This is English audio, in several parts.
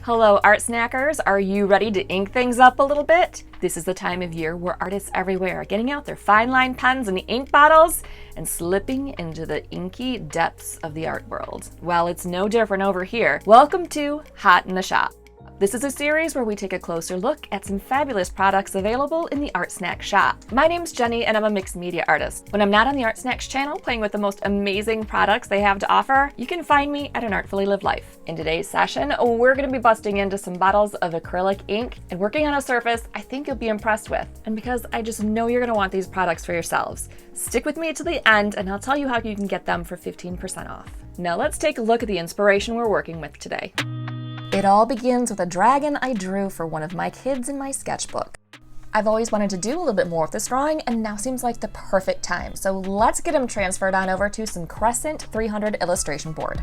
Hello art snackers, are you ready to ink things up a little bit? This is the time of year where artists everywhere are getting out their fine line pens and ink bottles and slipping into the inky depths of the art world. Well, it's no different over here. Welcome to Hot in the Shop. This is a series where we take a closer look at some fabulous products available in the ArtSnacks shop. My name's Jenny and I'm a mixed media artist. When I'm not on the ArtSnacks channel playing with the most amazing products they have to offer, you can find me at an Artfully Lived Life. In today's session, we're going to be busting into some bottles of acrylic ink and working on a surface I think you'll be impressed with. And because I just know you're going to want these products for yourselves, stick with me to the end and I'll tell you how you can get them for 15% off. Now let's take a look at the inspiration we're working with today. It all begins with a dragon I drew for one of my kids in my sketchbook. I've always wanted to do a little bit more with this drawing and now seems like the perfect time. So let's get him transferred on over to some Crescent 300 illustration board.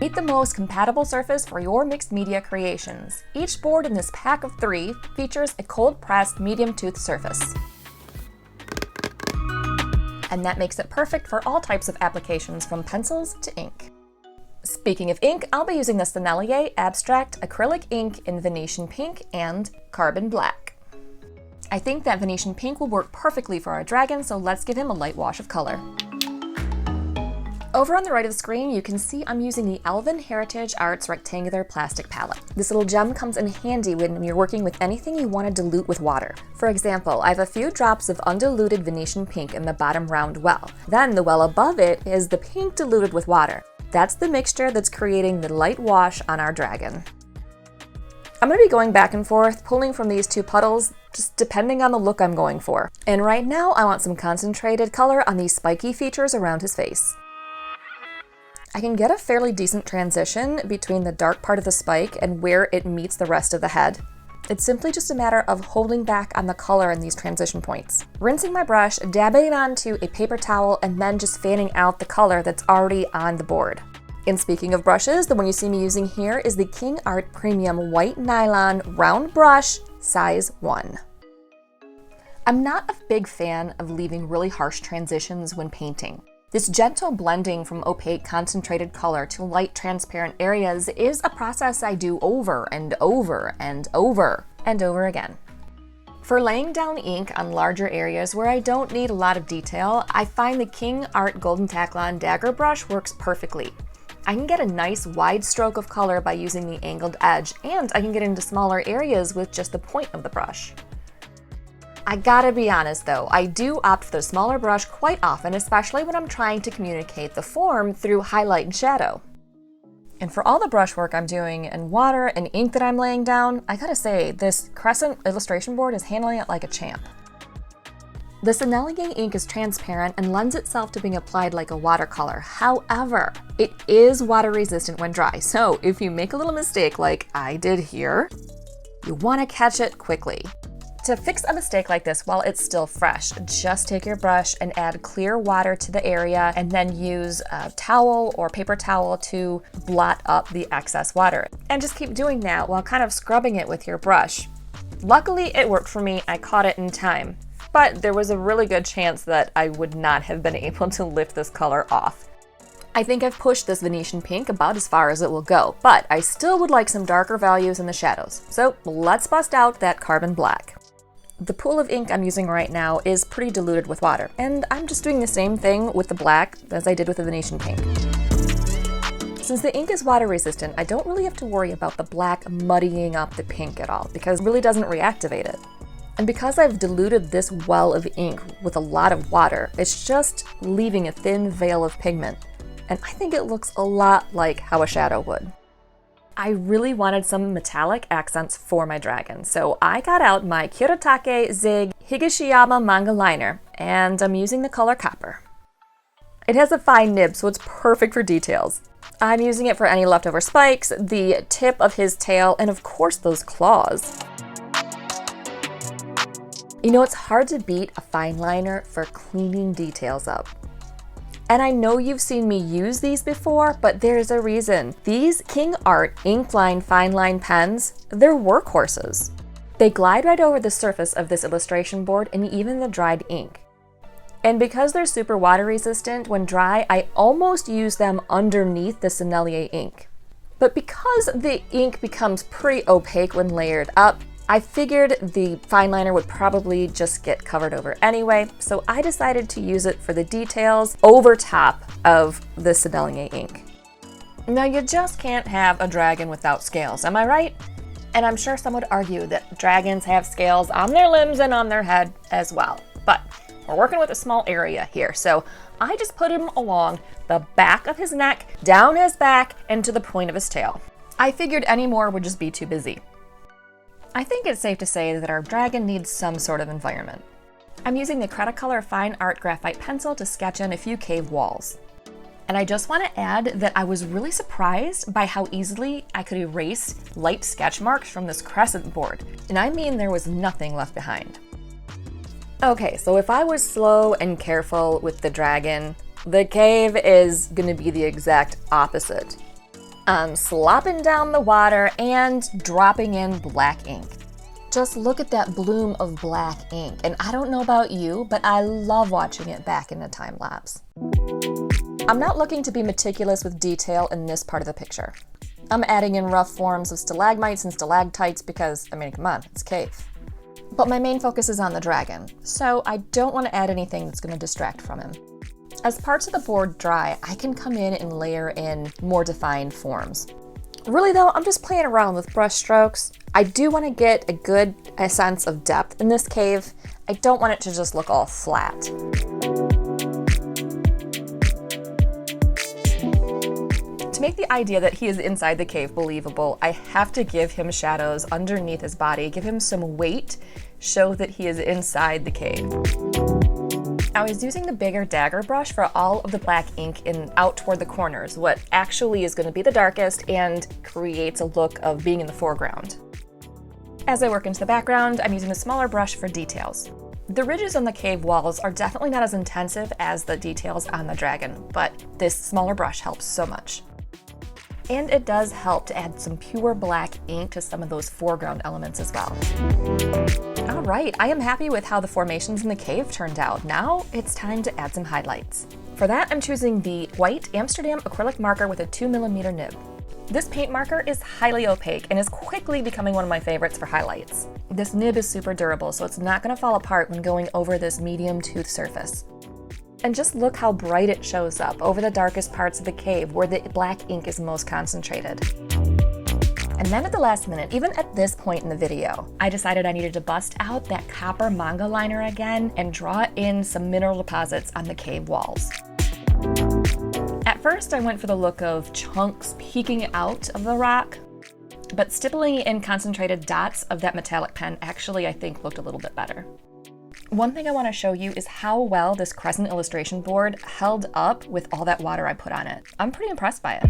Meet the most compatible surface for your mixed media creations. Each board in this pack of 3 features a cold pressed medium tooth surface. And that makes it perfect for all types of applications from pencils to ink. Speaking of ink, I'll be using the Sennelier Abstract Acrylic ink in Venetian Pink and Carbon Black. I think that Venetian Pink will work perfectly for our dragon, so let's give him a light wash of color. Over on the right of the screen, you can see I'm using the Elven Heritage Arts rectangular plastic palette. This little gem comes in handy when you're working with anything you want to dilute with water. For example, I have a few drops of undiluted Venetian Pink in the bottom round well. Then the well above it is the pink diluted with water. That's the mixture that's creating the light wash on our dragon. I'm going to be going back and forth, pulling from these 2 puddles, just depending on the look I'm going for. And right now, I want some concentrated color on these spiky features around his face. I can get a fairly decent transition between the dark part of the spike and where it meets the rest of the head. It's simply just a matter of holding back on the color in these transition points. Rinsing my brush, dabbing it onto a paper towel, and then just fanning out the color that's already on the board. And speaking of brushes, the one you see me using here is the King Art Premium White Nylon Round Brush, size 1. I'm not a big fan of leaving really harsh transitions when painting. This gentle blending from opaque concentrated color to light transparent areas is a process I do over and over and over and over again. For laying down ink on larger areas where I don't need a lot of detail, I find the King Art Golden Taklon Dagger Brush works perfectly. I can get a nice wide stroke of color by using the angled edge, and I can get into smaller areas with just the point of the brush. I gotta be honest though, I do opt for the smaller brush quite often, especially when I'm trying to communicate the form through highlight and shadow. And for all the brushwork I'm doing and water and ink that I'm laying down, I gotta say, this Crescent illustration board is handling it like a champ. The Sennelier ink is transparent and lends itself to being applied like a watercolor. However, it is water resistant when dry, so if you make a little mistake like I did here, you wanna catch it quickly. To fix a mistake like this while it's still fresh, just take your brush and add clear water to the area and then use a towel or paper towel to blot up the excess water. And just keep doing that while kind of scrubbing it with your brush. Luckily, it worked for me. I caught it in time, but there was a really good chance that I would not have been able to lift this color off. I think I've pushed this Venetian Pink about as far as it will go, but I still would like some darker values in the shadows. So let's bust out that Carbon Black. The pool of ink I'm using right now is pretty diluted with water, and I'm just doing the same thing with the black as I did with the Venetian Pink. Since the ink is water resistant, I don't really have to worry about the black muddying up the pink at all, because it really doesn't reactivate it. And because I've diluted this well of ink with a lot of water, it's just leaving a thin veil of pigment, and I think it looks a lot like how a shadow would. I really wanted some metallic accents for my dragon, so I got out my Kirotake Zig Higashiyama manga liner, and I'm using the color Copper. It has a fine nib, so it's perfect for details. I'm using it for any leftover spikes, the tip of his tail, and of course those claws. You know, it's hard to beat a fine liner for cleaning details up. And I know you've seen me use these before, but there's a reason. These King Art Inkline Fine Line pens, they're workhorses. They glide right over the surface of this illustration board and even the dried ink. And because they're super water resistant when dry, I almost use them underneath the Sennelier ink. But because the ink becomes pretty opaque when layered up, I figured the fine liner would probably just get covered over anyway, so I decided to use it for the details over top of the Sibelier ink. Now you just can't have a dragon without scales, am I right? And I'm sure some would argue that dragons have scales on their limbs and on their head as well. But we're working with a small area here, so I just put him along the back of his neck, down his back, and to the point of his tail. I figured any more would just be too busy. I think it's safe to say that our dragon needs some sort of environment. I'm using the Cretacolor Fine Art Graphite Pencil to sketch in a few cave walls. And I just want to add that I was really surprised by how easily I could erase light sketch marks from this crescent board. And I mean there was nothing left behind. Okay, so if I was slow and careful with the dragon, the cave is gonna be the exact opposite. I'm slopping down the water and dropping in black ink. Just look at that bloom of black ink. And I don't know about you, but I love watching it back in a time lapse. I'm not looking to be meticulous with detail in this part of the picture. I'm adding in rough forms of stalagmites and stalactites because, I mean, come on, it's a cave. But my main focus is on the dragon, so I don't want to add anything that's going to distract from him. As parts of the board dry, I can come in and layer in more defined forms. Really though, I'm just playing around with brush strokes. I do want to get a sense of depth in this cave. I don't want it to just look all flat. To make the idea that he is inside the cave believable, I have to give him shadows underneath his body, give him some weight, show that he is inside the cave. I was using the bigger dagger brush for all of the black ink out toward the corners, what actually is going to be the darkest and creates a look of being in the foreground. As I work into the background, I'm using a smaller brush for details. The ridges on the cave walls are definitely not as intensive as the details on the dragon, but this smaller brush helps so much. And it does help to add some pure black ink to some of those foreground elements as well. All right, I am happy with how the formations in the cave turned out. Now it's time to add some highlights. For that, I'm choosing the white Amsterdam acrylic marker with a 2mm nib. This paint marker is highly opaque and is quickly becoming one of my favorites for highlights. This nib is super durable, so it's not going to fall apart when going over this medium tooth surface. And just look how bright it shows up over the darkest parts of the cave where the black ink is most concentrated. And then at the last minute, even at this point in the video, I decided I needed to bust out that copper manga liner again and draw in some mineral deposits on the cave walls. At first, I went for the look of chunks peeking out of the rock, but stippling in concentrated dots of that metallic pen actually, I think, looked a little bit better. One thing I want to show you is how well this crescent illustration board held up with all that water I put on it. I'm pretty impressed by it.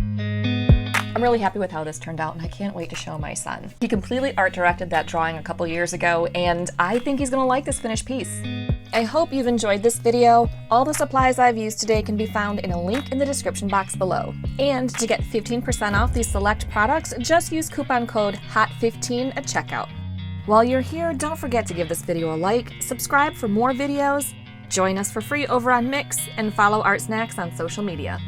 I'm really happy with how this turned out and I can't wait to show my son. He completely art directed that drawing a couple years ago and I think he's gonna like this finished piece. I hope you've enjoyed this video. All the supplies I've used today can be found in a link in the description box below. And to get 15% off these select products, just use coupon code HOT15 at checkout. While you're here, don't forget to give this video a like, subscribe for more videos, join us for free over on Mix, and follow ArtSnacks on social media.